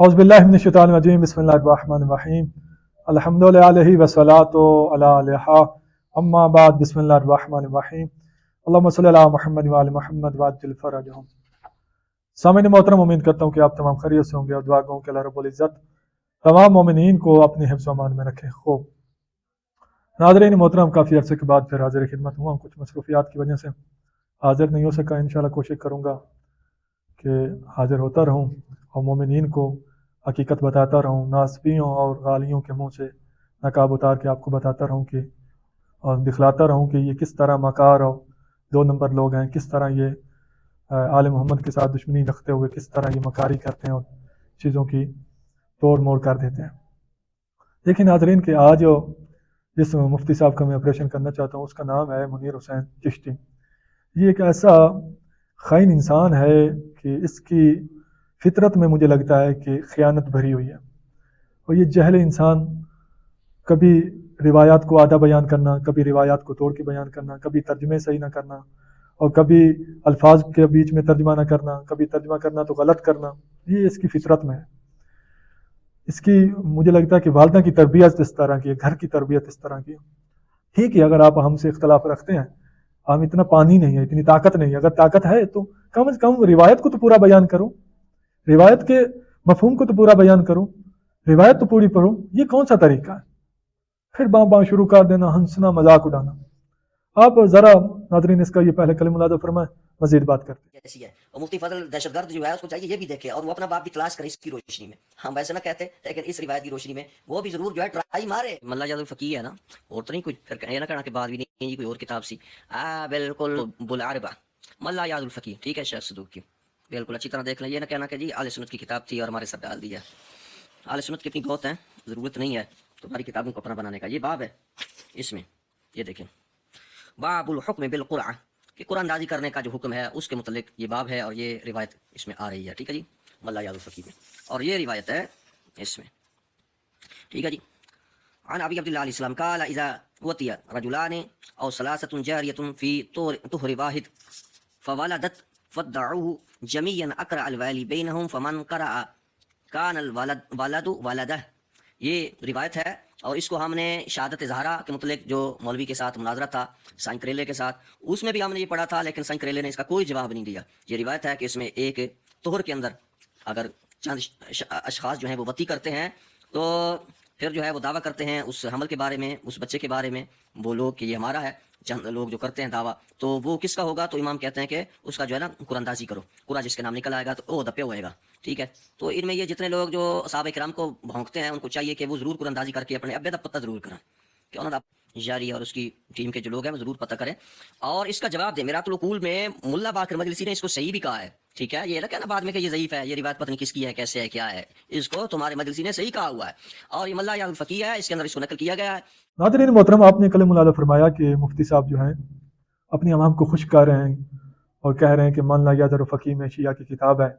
औज़ु बिल्लाहि मिनश शैतानिर रजीम बिस्मिल्लाहिर रहमानिर रहीम अल्हम्दुलिल्लाहि वस्सलातु अला अलैहा अम्मा बाद बिस्मिल्लाहिर रहमानिर रहीम अल्लाहुम्मा सल्लि अला मुहम्मद व आलि मुहम्मद वअज्जिल फरजहुम। सामईन मोहतरम, उम्मीद करता हूँ कि आप तमाम खैरियत से होंगे और दुआ गो कि अल्लाह रब्बुल इज़्ज़त तमाम मोमिनीन को अपनी हिफ्ज़ व अमान में रखे। खूब नाज़रीन मोहतरम, काफ़ी अर्से के बाद फिर हाज़िर खिदमत हुआ। कुछ मसरूफ़ियात की वजह से हाज़िर नहीं हो सका। इंशाअल्लाह कोशिश करूँगा कि हाज़िर होता रहूँ और मोमिनीन को हकीकत बताता रहूँ, नास्बियों और गालियों के मुँह से नकाब उतार के आपको बताता रहूँ कि और दिखलाता रहूँ कि ये किस तरह मकार और दो नंबर लोग हैं, किस तरह ये आले मोहम्मद के साथ दुश्मनी रखते हुए किस तरह ये मकारी करते हैं और चीज़ों की तोड़ मोड़ कर देते हैं। देखिए नाज़रीन कि आज जिस मुफ्ती साहब का मैं ऑपरेशन करना चाहता हूँ उसका नाम है मुनीर हुसैन चिश्ती। ये एक ऐसा ख़ाइन इंसान है कि इसकी फितरत में मुझे लगता है कि ख़यानत भरी हुई है। और ये जहल इंसान कभी रिवायात को आधा बयान करना, कभी रिवायात को तोड़ के बयान करना, कभी तर्जमे सही ना करना और कभी अल्फाज के बीच में तर्जमा ना करना, कभी तर्जमा करना तो गलत करना, ये इसकी फितरत में है। इसकी मुझे लगता है कि वालदा की तरबियत इस तरह की है, घर की तरबियत इस तरह की है। ठीक है, अगर आप हमसे इख्तलाफ रखते हैं, हम इतना पानी नहीं है, इतनी ताकत नहीं है, अगर ताकत है तो कम से कम रिवायत को तो पूरा बयान करो, रिवायत के मफहूम को तो पूरा बयान करो, रिवायत तो पूरी पढ़ो। ये कौन सा तरीका है? फिर बाँ शुरू कर देना, हंसना, मजाक उड़ाना। आप जरा नाज़रीन इसका ये पहले कलम मुलाज़ा फरमाएं, मजीद बात करते जैसी है। और मुफ्ती फजल दहशतगर्द जो है उसको चाहिए ये भी देखे और वो अपना बाप भी तलाश करे इसकी रोशनी में। हम वैसे ना कहते, लेकिन इस रिवायत की रोशनी में वो भी जरूर जो है ट्राई मारे। मल्ला यादुल फकीह है ना, और तो नहीं कुछ फिर ये ना कहना कि बाद भी नहीं कोई और किताब सी। बिल्कुल बुलारबा मल्ला यादुल फकीह, ठीक है, शेख सदूक की बिल्कुल अच्छी तरह देख लें। ये ना कहना कि जी आले सुन्नत की किताब थी और हमारे सर डाल दिया। आले सुन्नत कितनी बहुत है, ज़रूरत नहीं है तुम्हारी किताबों को अपना बनाने का। ये बाब है इसमें, ये देखें, बाबुल हुक्म बिल कुरआ कि कुरानदाजी करने का जो हुक्म है उसके मुतल्लिक ये बाब है और ये रिवायत इसमें आ रही है। ठीक है जी, मल्ला यादुल फकीह में, और ये रिवायत है इसमें। ठीक है जी। अन अबी अब्दुल्लाह अलैहिस्सलाम काला इज़ा वतिया रजुलान औ सलासतुन जारियतुन फी तुहरि वाहिद फवलदत फदउहु जमीयन अकरा अल वाली बैनहुम फमन करा कान अल वलदु वलदह। ये रिवायत है और इसको हमने शहादत ज़हरा के मुतल्लिक जो मौलवी के साथ मुनाजरा था साईं करेले के साथ, उसमें भी हमने ये पढ़ा था, लेकिन साईं करेले ने इसका कोई जवाब नहीं दिया। ये रिवायत है कि इसमें एक तोहर के अंदर अगर चंद अशखास जो हैं वो वती करते हैं तो फिर जो है वो दावा करते हैं उस हमल के बारे में, उस बच्चे के बारे में, वो लोग कि ये हमारा है। चंद लोग जो करते हैं दावा, तो वो किसका होगा? तो इमाम कहते हैं कि उसका जो है ना कुरानदाजी करो, कुरा जिसके नाम निकल आएगा तो वो दपे होएगा। ठीक है, तो इनमें ये जितने लोग जो साहब इकराम को भौंकते हैं उनको चाहिए कि वो जरूर कुरानदाजी करके अपने अब्बे दा पता जरूर करें, क्यों ना जारी और उसकी टीम के जो लोग हैं वो जरूर पता करें और इसका जवाब दें। मिरातुल उकूल में मुल्ला बाकर मजलिसी ने इसको सही भी कहा है। ठीक है, ये ना कहना बाद में कि ये ज़ईफ है, ये रिवायत पता नहीं किसकी है, कैसे है, क्या है, इसको तुम्हारे मजलिसी ने सही कहा हुआ है और ये मल्ला यादुल फकीह है, इसके अंदर इसको नकल किया गया है। नाज़रीन मोहतरम, आपने कलम मुलाज़ा फरमाया कि मुफ्ती साहब जो हैं अपनी अवाम को खुश कर रहे हैं और कह रहे हैं कि मन ला यादुल फकीह में शिया की किताब है,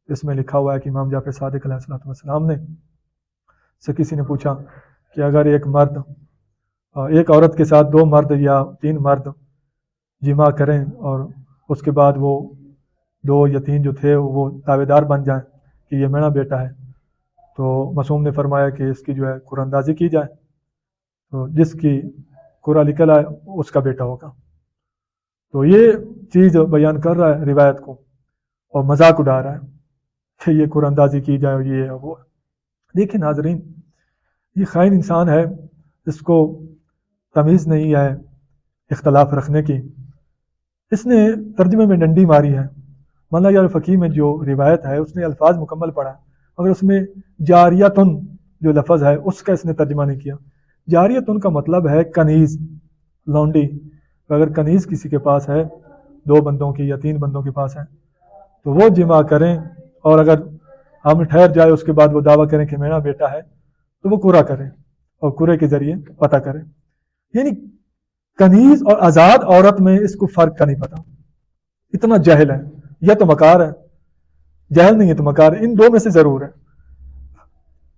इसमें लिखा हुआ है कि इमाम जाफ़र सादिक अलैहिस्सलाम ने से किसी ने पूछा कि अगर एक मर्द एक औरत के साथ दो मर्द या तीन मर्द जिमा करें और उसके बाद वो दो या तीन जो थे वो दावेदार बन जाएं कि ये मेरा बेटा है, तो मासूम ने फरमाया कि इसकी जो है कुरानदाजी की जाए, तो जिसकी कुरा निकल आए उसका बेटा होगा। तो ये चीज़ बयान कर रहा है रिवायत को और मजाक उड़ा रहा है कि ये कुरानदाजी की जाए, ये है वो। देखिए नाजरीन, ये ख़ाइन इंसान है, इसको तमीज़ नहीं है इख्तलाफ रखने की। इसने तर्जुमे में डंडी मारी है। मल्ला यादुल फकीह में जो रिवायत है उसने अल्फाज मुकम्मल पढ़ा, मगर उसमें जारियतुन जो लफ्ज़ है उसका इसने तर्जुमा नहीं किया। जारियतुन का मतलब है कनीज़, लौंडी। अगर कनीज़ किसी के पास है, दो बंदों की या तीन बंदों के पास है, तो वो जिमा करें और अगर हम ठहर जाए उसके बाद वो दावा करें कि मेरा बेटा है, तो वो कुरा करें और कुरे के ज़रिए पता करें। यानी कनीज़ और आज़ाद औरत में इसको फ़र्क का नहीं पता, इतना जहल है। या तो मकार है, जहल नहीं है तो मकार है, इन दो में से ज़रूर है।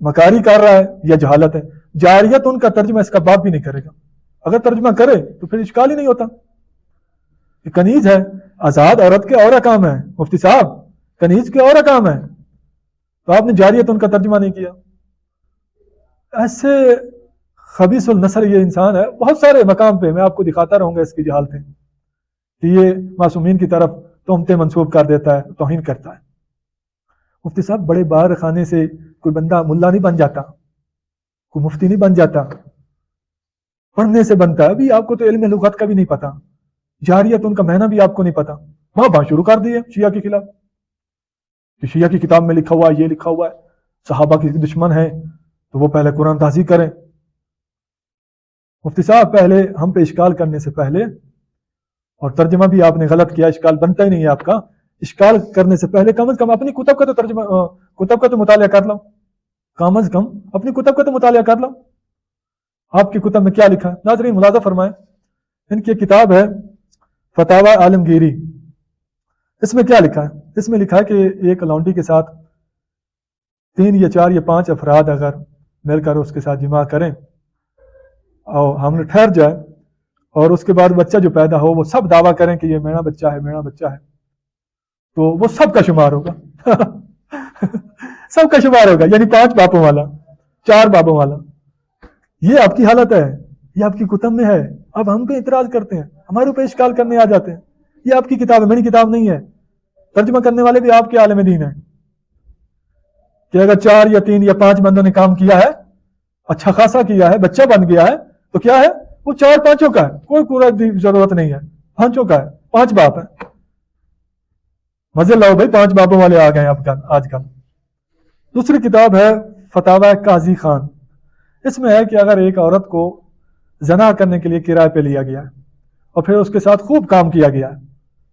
मकारी कर रहा है या जहालत है। जारियत उनका तर्जुमा इसका बाप भी नहीं करेगा, अगर तर्जुमा करे तो फिर इश्काल ही नहीं होता। कनीज है, आज़ाद औरत के और काम है, मुफ्ती साहब कनीज के और काम है। تو آپ نے جاریت ان کا ترجمہ نہیں کیا. ایسے خبیث النصر یہ انسان ہے. بہت سارے مقام پہ میں آپ کو دکھاتا رہوں گا اس کی جہالتیں کہ یہ معصومین کی طرف تہمتیں منسوب کر دیتا ہے, توہین کرتا ہے. مفتی صاحب بڑے باہر خانے سے کوئی بندہ ملا نہیں بن جاتا, کوئی مفتی نہیں بن جاتا, پڑھنے سے بنتا ہے. ابھی آپ کو تو علم لغت کا بھی نہیں پتا, جاریت ان کا معنی بھی آپ کو نہیں پتا. وہاں بات شروع کر دی ہے شیعہ کے خلاف کہ شیعہ کی کتاب میں لکھا ہوا ہے, یہ لکھا ہوا ہے, صحابہ کے دشمن ہیں تو وہ پہلے قرآن تازی کریں. مفتی صاحب پہلے ہم پہ اشکال کرنے سے پہلے, اور ترجمہ بھی آپ نے غلط کیا, اشکال بنتا ہی نہیں ہے آپ کا, اشکال کرنے سے پہلے کم از کم اپنی کتب کا تو ترجمہ, کتب کا تو مطالعہ کر لو, کم از کم اپنی کتب کا تو مطالعہ کر لو. آپ کی کتب میں کیا لکھا ہے؟ ناظرین ملاحظہ فرمائیں, ان کی کتاب ہے فتاوی عالمگیری. اس میں کیا لکھا ہے؟ اس میں لکھا ہے کہ ایک لونڈی کے ساتھ 3 یا 4 یا 5 افراد اگر مل کر اس کے ساتھ جماع کریں اور ہم نے ٹھہر جائے اور اس کے بعد بچہ جو پیدا ہو وہ سب دعویٰ کریں کہ یہ میرا بچہ ہے, میرا بچہ ہے, تو وہ سب کا شمار ہوگا. سب کا شمار ہوگا, یعنی 5 باپوں والا, 4 باپوں والا. یہ آپ کی حالت ہے, یہ آپ کی کتب میں ہے. اب ہم پہ اعتراض کرتے ہیں, ہمارے اوپر اشکال کرنے آ جاتے ہیں. یہ آپ کی کتاب ہے, میری کتاب نہیں ہے. ترجمہ کرنے والے بھی آپ کے عالم دین ہیں کہ اگر 4 یا 3 یا 5 بندوں نے کام کیا ہے, اچھا خاصا کیا ہے, بچہ بن گیا ہے, تو کیا ہے وہ 4-5 کا ہے, کوئی پورا ضرورت نہیں ہے, 5 کا ہے, 5 باپ ہے. مزے لاؤ بھائی, 5 باپوں والے آ گئے آج کل. دوسری کتاب ہے فتاوی قاضی خان. اس میں ہے کہ اگر ایک عورت کو زنا کرنے کے لیے کرائے پہ لیا گیا ہے اور پھر اس کے ساتھ خوب کام کیا گیا ہے,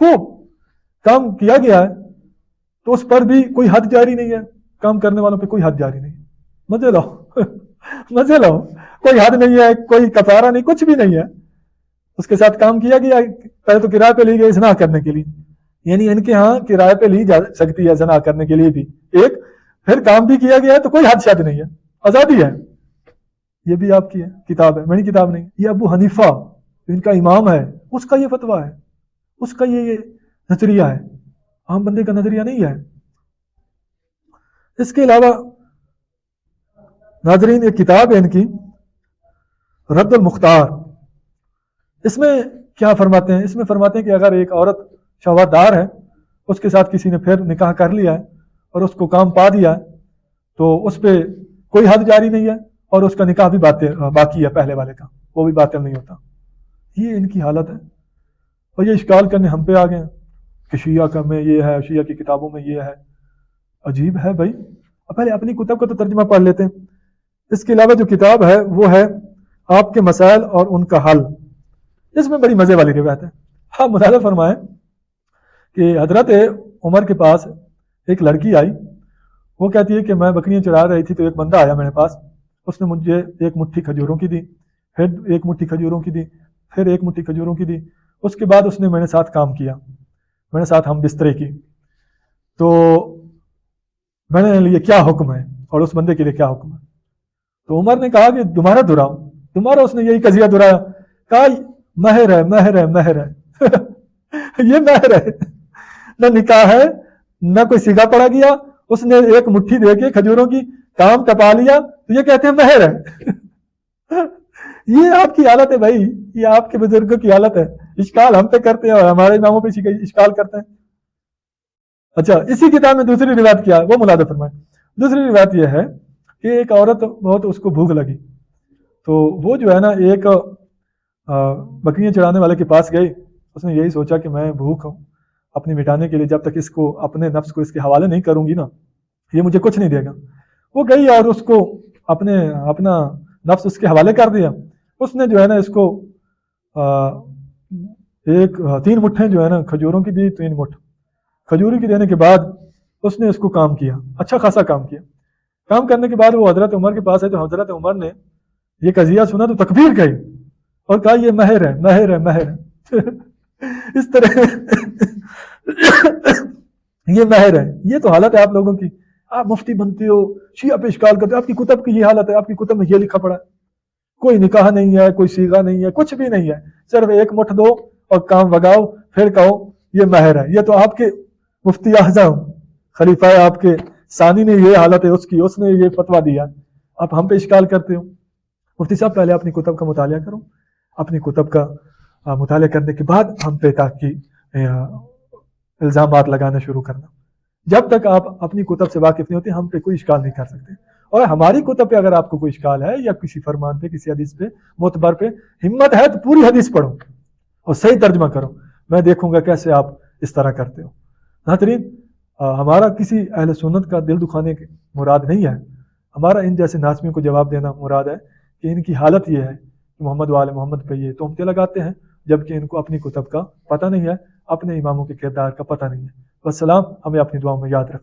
خوب کام کیا گیا ہے, تو اس پر بھی کوئی حد جاری نہیں ہے, کام کرنے والوں پہ کوئی حد جاری نہیں. مزے لاؤ مزے لاؤ, کوئی حد نہیں ہے, کوئی کفارہ نہیں, کچھ بھی نہیں ہے. اس کے ساتھ کام کیا گیا, پہلے تو کرائے پہ لی گئی زنا کرنے کے لیے, یعنی ان کے ہاں کرائے پہ لی جا سکتی ہے زنا کرنے کے لیے بھی ایک, پھر کام بھی کیا گیا ہے, تو کوئی حد شد نہیں ہے, آزادی ہے. یہ بھی آپ کی ہے کتاب ہے, میری کتاب نہیں. یہ ابو حنیفہ ان کا امام ہے, اس کا یہ فتویٰ ہے, اس کا یہ نظریہ ہے, عام بندے کا نظریہ نہیں ہے. اس کے علاوہ ناظرین ایک کتاب ہے ان کی رد المختار. اس میں کیا فرماتے ہیں؟ اس میں فرماتے ہیں کہ اگر ایک عورت شہوتدار ہے, اس کے ساتھ کسی نے پھر نکاح کر لیا ہے اور اس کو کام پا دیا ہے, تو اس پہ کوئی حد جاری نہیں ہے, اور اس کا نکاح بھی باقی ہے پہلے والے کا, وہ بھی باطل نہیں ہوتا. یہ ان کی حالت ہے. اور یہ اشکال کرنے ہم پہ آ گئے کہ شیعہ کا میں یہ ہے, شیعہ کی کتابوں میں یہ ہے. عجیب ہے بھائی, پہلے اپنی کتاب کا تو ترجمہ پڑھ لیتے ہیں. اس کے علاوہ جو کتاب ہے وہ ہے آپ کے مسائل اور ان کا حل. اس میں بڑی مزے والی روایت ہے. آپ مطالعہ فرمائیں کہ حضرت عمر کے پاس ایک لڑکی آئی, وہ کہتی ہے کہ میں بکریاں چرا رہی تھی تو ایک بندہ آیا میرے پاس, اس نے مجھے 1 مٹھی کھجوروں کی دی, پھر 1 مٹھی کھجوروں کی دی, پھر 1 مٹھی کھجوروں کی دی. اس کے بعد اس نے میرے ساتھ کام کیا, میرے ساتھ ہم بسترے کی. تو میں نے لیے کیا حکم ہے اور اس بندے کے لیے کیا حکم ہے؟ تو عمر نے کہا کہ تمہارا دہراؤ, تمہارا. اس نے یہی قضیہ دہرایا, کہا مہر ہے مہر ہے مہر ہے. یہ مہر ہے, نہ نکاح ہے نہ کوئی سیگا پڑا گیا, اس نے 1 مٹھی دے کے کھجوروں کی کام ٹپا لیا, تو یہ کہتے ہیں مہر ہے. یہ آپ کی حالت ہے بھائی, یہ آپ کے بزرگوں کی حالت ہے. اشکال ہم پہ کرتے ہیں اور ہمارے اماموں پہ اشکال کرتے ہیں. اچھا, اسی کتاب میں دوسری روایت کیا ہے وہ ملاحظہ فرمائیں. دوسری روایت یہ ہے کہ ایک عورت بہت اس کو بھوک لگی, تو وہ جو ہے نا ایک بکریاں چرانے والے کے پاس گئی. اس نے یہی سوچا کہ میں بھوک ہوں, اپنی مٹانے کے لیے جب تک اس کو اپنے نفس کو اس کے حوالے نہیں کروں گی نا, یہ مجھے کچھ نہیں دے گا. وہ گئی اور اس کو اپنا نفس اس کے حوالے کر دیا. اس نے جو ہے نا اس کو 3 مٹھیں جو ہے نا کھجوروں کی دی. 3 مٹھ کھجوری کی دینے کے بعد اس نے اس کو کام کیا, اچھا خاصا کام کیا. کام کرنے کے بعد وہ حضرت عمر کے پاس ہے, تو حضرت عمر نے یہ قضیہ سنا تو تکبیر کہی اور کہا یہ مہر ہے مہر ہے مہر ہے. اس طرح یہ مہر ہے. یہ تو حالت ہے آپ لوگوں کی. آپ مفتی بنتے ہو, شیعہ پہ اشکال کرتے ہو, آپ کی کتب کی یہ حالت ہے. آپ کی کتب میں یہ لکھا پڑا ہے, کوئی نکاح نہیں ہے, کوئی سیغہ نہیں ہے, کچھ بھی نہیں ہے, صرف 1 مٹھ دو اور کام وگاؤ, پھر کہو یہ مہر ہے. یہ تو آپ کے مفتی اعظم خلیفہ آپ کے ثانی نے یہ حالت ہے اس کی، اس نے یہ فتویٰ دیا، آپ ہم پہ اشکال کرتے ہو۔ مفتی صاحب پہلے اپنی کتب کا مطالعہ کرو، اپنی کتب کا مطالعہ کرنے کے بعد ہم پہ تحقیق الزامات لگانا شروع کرنا۔ جب تک آپ اپنی کتب سے واقف نہیں ہوتے ہم پہ کوئی اشکال نہیں کر سکتے، اور ہماری کتب پہ اگر آپ کو کوئی اشکال ہے یا کسی فرمان پہ، کسی حدیث پہ، معتبر پہ، ہمت ہے تو پوری حدیث پڑھو اور صحیح ترجمہ کرو، میں دیکھوں گا کیسے آپ اس طرح کرتے ہو۔ ناظرین، ہمارا کسی اہل سنت کا دل دکھانے کی مراد نہیں ہے، ہمارا ان جیسے ناظمین کو جواب دینا مراد ہے کہ ان کی حالت یہ ہے کہ محمد و آل محمد پہ یہ تہمتیں لگاتے ہیں، جبکہ ان کو اپنی کتب کا پتہ نہیں ہے، اپنے اماموں کے کردار کا پتہ نہیں ہے۔ والسلام، ہمیں اپنی دعاؤں میں یاد رکھنا۔